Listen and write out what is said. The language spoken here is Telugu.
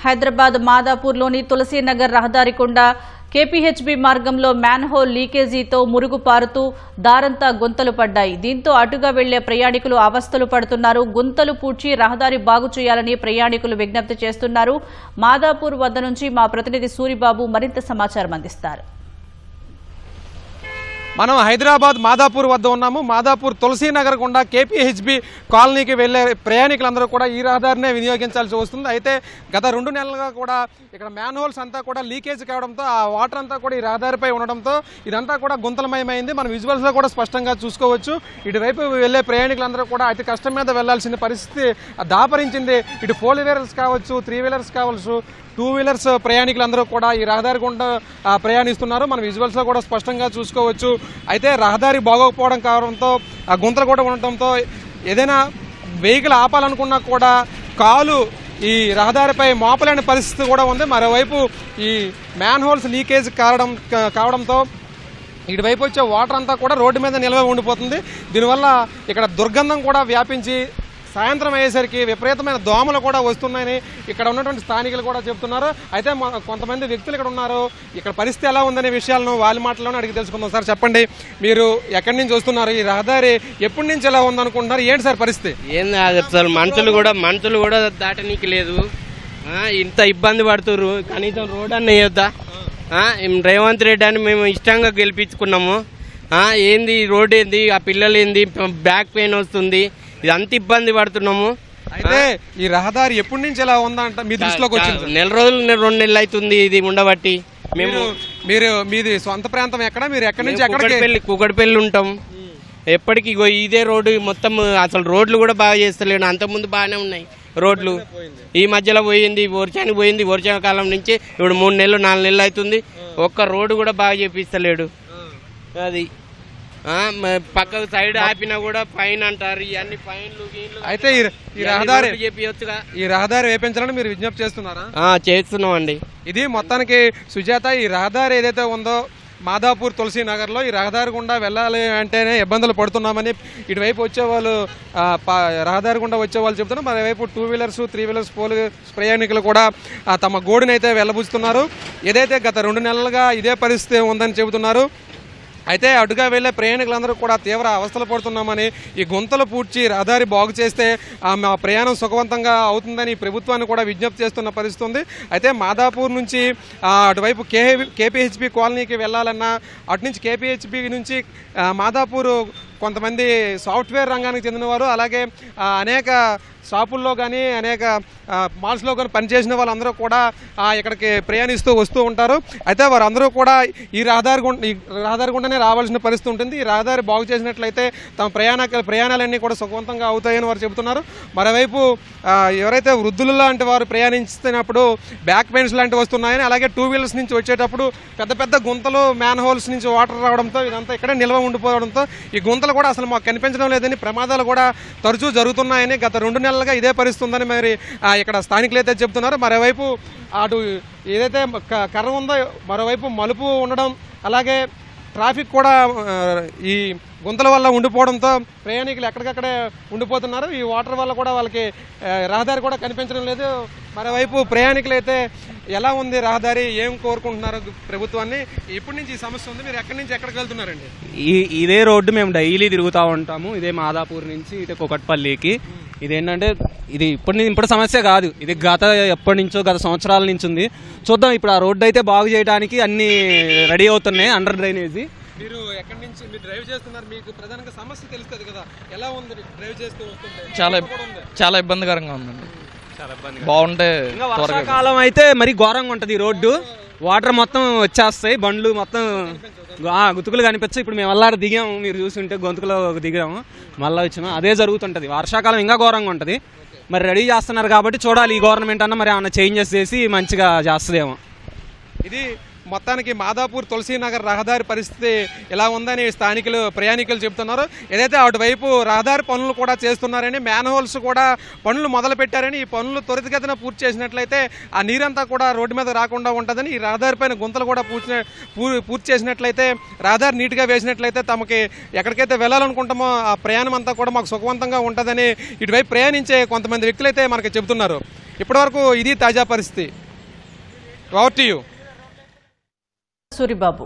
హైదరాబాద్ మాదాపూర్లోని తులసీనగర్ రహదారి గుండా కేపీహెచ్బీ మార్గంలో మ్యాన్హోల్ లీకేజీతో మురుగు పారుతూ దారంతా గుంతలు పడ్డాయి. దీంతో అటుగా వెళ్లే ప్రయాణికులు అవస్థలు పడుతున్నారు. గుంతలు పూడ్చి రహదారి బాగు చేయాలని ప్రయాణికులు విజ్ఞప్తి చేస్తున్నారు. మాదాపూర్ వద్ద నుంచి మా ప్రతినిధి సూరిబాబు మరింత సమాచారం అందిస్తారు. మనం హైదరాబాద్ మాదాపూర్ వద్ద ఉన్నాము. మాదాపూర్ తులసీనగర్ గుండా కేపీహెచ్బీ కాలనీకి వెళ్లే ప్రయాణికులందరూ కూడా ఈ రహదారినే వినియోగించాల్సి వస్తుంది. అయితే గత 2 నెలలుగా కూడా ఇక్కడ మ్యాన్హోల్స్ అంతా కూడా లీకేజ్ కావడంతో ఆ వాటర్ అంతా కూడా ఈ రహదారిపై ఉండడంతో ఇదంతా కూడా గుంతలమయమైంది. మనం విజువల్స్లో కూడా స్పష్టంగా చూసుకోవచ్చు. ఇటువైపు వెళ్లే ప్రయాణికులందరూ కూడా అతి కష్టం మీద వెళ్లాల్సిన పరిస్థితి దాపరించింది. ఇటు 4 వీలర్స్ కావచ్చు, 3 వీలర్స్ కావచ్చు, 2 వీలర్స్ ప్రయాణికులందరూ కూడా ఈ రహదారి గుండా ప్రయాణిస్తున్నారు. మనం విజువల్స్లో కూడా స్పష్టంగా చూసుకోవచ్చు. అయితే రహదారి బాగోకపోవడం కావడంతో ఆ గుంతలు కూడా ఉండటంతో ఏదైనా వెహికల్ ఆపాలనుకున్నా కూడా కాలు ఈ రహదారిపై మోపలేని పరిస్థితి కూడా ఉంది. మరోవైపు ఈ మ్యాన్ హోల్స్ లీకేజ్ కావడంతో ఇటువైపు వచ్చే వాటర్ అంతా కూడా రోడ్డు మీద నిల్వ ఉండిపోతుంది. దీనివల్ల ఇక్కడ దుర్గంధం కూడా వ్యాపించి సాయంత్రం అయ్యేసరికి విపరీతమైన దోమలు కూడా వస్తున్నాయని ఇక్కడ ఉన్నటువంటి స్థానికులు కూడా చెప్తున్నారు. అయితే కొంతమంది వ్యక్తులు ఇక్కడ ఉన్నారు. ఇక్కడ పరిస్థితి ఎలా ఉందనే విషయాలను వాళ్ళ మాటల్లోనే అడిగి తెలుసుకుందాం. సార్ చెప్పండి, మీరు ఎక్కడి నుంచి వస్తున్నారు? ఈ రహదారి ఎప్పటి నుంచి ఎలా ఉందనుకుంటున్నారు? ఏంటి సార్ పరిస్థితి? ఏంది అసలు మనుషులు కూడా దాటనీకి లేదు. ఇంత ఇబ్బంది పడుతున్నారు. కనీసం రోడ్ అన్న వేయొద్దా? రేవంత్ రెడ్డి అని మేము ఇష్టంగా గెలిపించుకున్నాము. ఏంది రోడ్ ఏంది, ఆ పిల్లలు ఏంది, బ్యాక్ పెయిన్ వస్తుంది, ఇదంతా ఇబ్బంది పడుతున్నాము. అయితే ఈ రహదారి ఎప్పటి నుంచి ఎలా ఉందంట మీ దృష్టిలోకి వచ్చింది? నెల రోజులు 2 నెలలు అవుతుంది ఇది ఉండబట్టి. మీది సొంత ప్రాంతం ఎక్కడ? మీరు ఎక్కడి నుంచి ఎక్కడికి? కూకట్పల్లి ఉంటాం. ఎప్పటికి ఇదే రోడ్డు మొత్తం. అసలు రోడ్లు కూడా బాగా చేస్తలేడు. అంతకుముందు బాగానే ఉన్నాయి రోడ్లు. ఈ మధ్యలో పోయింది, వర్షానికి పోయింది. వర్షాకాలం నుంచి ఇప్పుడు 3 నెలలు 4 నెలలు అవుతుంది. ఒక్క రోడ్డు కూడా బాగా చేపిస్తలేడు. అది పక్కకు సైడ్ ఆపినా కూడా ఫైన్ అంటారు. ఇవన్నీ ఫైన్లు. అయితే ఈ రహదారి వేపించాలని మీరు విజ్ఞప్తి చేస్తున్నారా? చేస్తున్నాం అండి. ఇది మొత్తానికి సుజాత, ఈ రహదారి ఏదైతే ఉందో మాదాపూర్ తులసీనగర్లో ఈ రహదారి గుండా వెళ్ళాలి అంటేనే ఇబ్బందులు పడుతున్నామని ఇటువైపు వచ్చేవాళ్ళు రహదారి గుండా వచ్చేవాళ్ళు చెబుతున్నారు. మరోవైపు 2 వీలర్స్ 3 వీలర్స్ ప్రయాణికులు కూడా తమ గోడునైతే వెళ్ళబుచ్చుతున్నారు. ఏదైతే గత 2 నెలలుగా ఇదే పరిస్థితి ఉందని చెబుతున్నారు. అయితే అటుగా వెళ్లే ప్రయాణికులందరూ కూడా తీవ్ర అవస్థలు పడుతున్నామని, ఈ గుంతలు పూడ్చి రహదారి బాగు చేస్తే మా ప్రయాణం సుఖవంతంగా అవుతుందని ప్రభుత్వాన్ని కూడా విజ్ఞప్తి చేస్తున్న పరిస్థితి ఉంది. అయితే మాదాపూర్ నుంచి అటువైపు కేపీహెచ్బీ కాలనీకి వెళ్ళాలన్నా, అటు నుంచి కేపీహెచ్బీ నుంచి మాదాపూర్ కొంతమంది సాఫ్ట్వేర్ రంగానికి చెందినవారు, అలాగే అనేక షాపుల్లో కానీ అనేక మాల్స్లో కానీ పనిచేసిన వాళ్ళందరూ కూడా ఇక్కడికి ప్రయాణిస్తూ వస్తూ ఉంటారు. అయితే వారందరూ కూడా ఈ రహదారి గుండానే రావాల్సిన పరిస్థితి ఉంటుంది. ఈ రహదారి బాగు చేసినట్లయితే తమ ప్రయాణాలన్నీ కూడా సుఖవంతంగా అవుతాయని వారు చెబుతున్నారు. మరోవైపు ఎవరైతే వృద్ధులు లాంటి వారు ప్రయాణిస్తున్నప్పుడు బ్యాక్ పెయిన్స్ లాంటివి వస్తున్నాయని, అలాగే 2 వీలర్స్ నుంచి వచ్చేటప్పుడు పెద్ద పెద్ద గుంతలు, మ్యాన్ హోల్స్ నుంచి వాటర్ రావడంతో ఇదంతా ఇక్కడే నిల్వ ఉండిపోవడంతో ఈ గుంతలు కూడా అసలు మాకు కనిపించడం లేదని, ప్రమాదాలు కూడా తరచూ జరుగుతున్నాయని, గత 2 నెలలుగా ఇదే పరిస్థితి ఉందని మరి ఇక్కడ స్థానికులు అయితే చెప్తున్నారు. మరోవైపు అటు ఏదైతే కర్ర ఉందో మరోవైపు మలుపు ఉండడం, అలాగే ట్రాఫిక్ కూడా ఈ గుంతల వల్ల ఉండిపోవడంతో ప్రయాణికులు ఎక్కడికక్కడే ఉండిపోతున్నారు. ఈ వాటర్ వల్ల కూడా వాళ్ళకి రహదారి కూడా కనిపించడం లేదు. మరోవైపు ప్రయాణికులు అయితే ఎలా ఉంది రహదారి, ఏం కోరుకుంటున్నారు ప్రభుత్వాన్ని? ఇప్పటి నుంచి ఈ సమస్య ఉంది, మీరు ఎక్కడి నుంచి ఎక్కడికి వెళ్తున్నారండి? ఇదే రోడ్డు మేము డైలీ తిరుగుతూ ఉంటాము. ఇదే మాదాపూర్ నుంచి ఇటు కూకట్పల్లికి. ఇదేంటంటే ఇది ఇప్పుడు సమస్య కాదు, ఇది ఎప్పటి నుంచో గత సంవత్సరాల నుంచి ఉంది. చూద్దాం, ఇప్పుడు ఆ రోడ్డు అయితే బాగు చేయడానికి అన్ని రెడీ అవుతున్నాయి, అండర్ డ్రైనేజీ. మీరు ఎక్కడి నుంచి మీరు డ్రైవ్ చేస్తున్నారు, మీకు ప్రధానంగా సమస్య తెలుస్తుంది కదా, ఎలా ఉంది డ్రైవ్ చేస్తూ వస్తుంటే? చాలా ఇబ్బందికరంగా ఉందండి. బాగుంటే వర్షాకాలం అయితే మరి ఘోరంగా ఉంటుంది. ఈ రోడ్డు వాటర్ మొత్తం వచ్చేస్తాయి, బండ్లు మొత్తం గుతుకులు కనిపించాయి. ఇప్పుడు మేము వెళ్ళాడు దిగాము, మీరు చూస్తుంటే గొంతుకులో దిగాము, మళ్ళీ వచ్చాము. అదే జరుగుతుంటుంది. వర్షాకాలం ఇంకా ఘోరంగా ఉంటుంది. మరి రెడీ చేస్తున్నారు కాబట్టి చూడాలి, ఈ గవర్నమెంట్ అన్న మరి ఏమన్నా చేంజెస్ చేసి మంచిగా చేస్తుందేమో. ఇది మొత్తానికి మాదాపూర్ తులసీనగర్ రహదారి పరిస్థితి ఇలా ఉందని స్థానికులు ప్రయాణికులు చెబుతున్నారు. ఏదైతే అటువైపు రహదారి పనులు కూడా చేస్తున్నారని, మ్యాన్ హోల్స్ కూడా పనులు మొదలు పెట్టారని, ఈ పనులు త్వరితగతిన పూర్తి చేసినట్లయితే ఆ నీరంతా కూడా రోడ్డు మీద రాకుండా ఉంటుందని, ఈ రహదారి పైన గుంతలు కూడా పూర్తి చేసినట్లయితే, రహదారి నీట్గా వేసినట్లయితే తమకి ఎక్కడికైతే వెళ్ళాలనుకుంటామో ఆ ప్రయాణం అంతా కూడా మాకు సుఖవంతంగా ఉంటుందని ఇటువైపు ప్రయాణించే కొంతమంది వ్యక్తులైతే మనకి చెబుతున్నారు. ఇప్పటివరకు ఇది తాజా పరిస్థితి. Over to you Suribabu.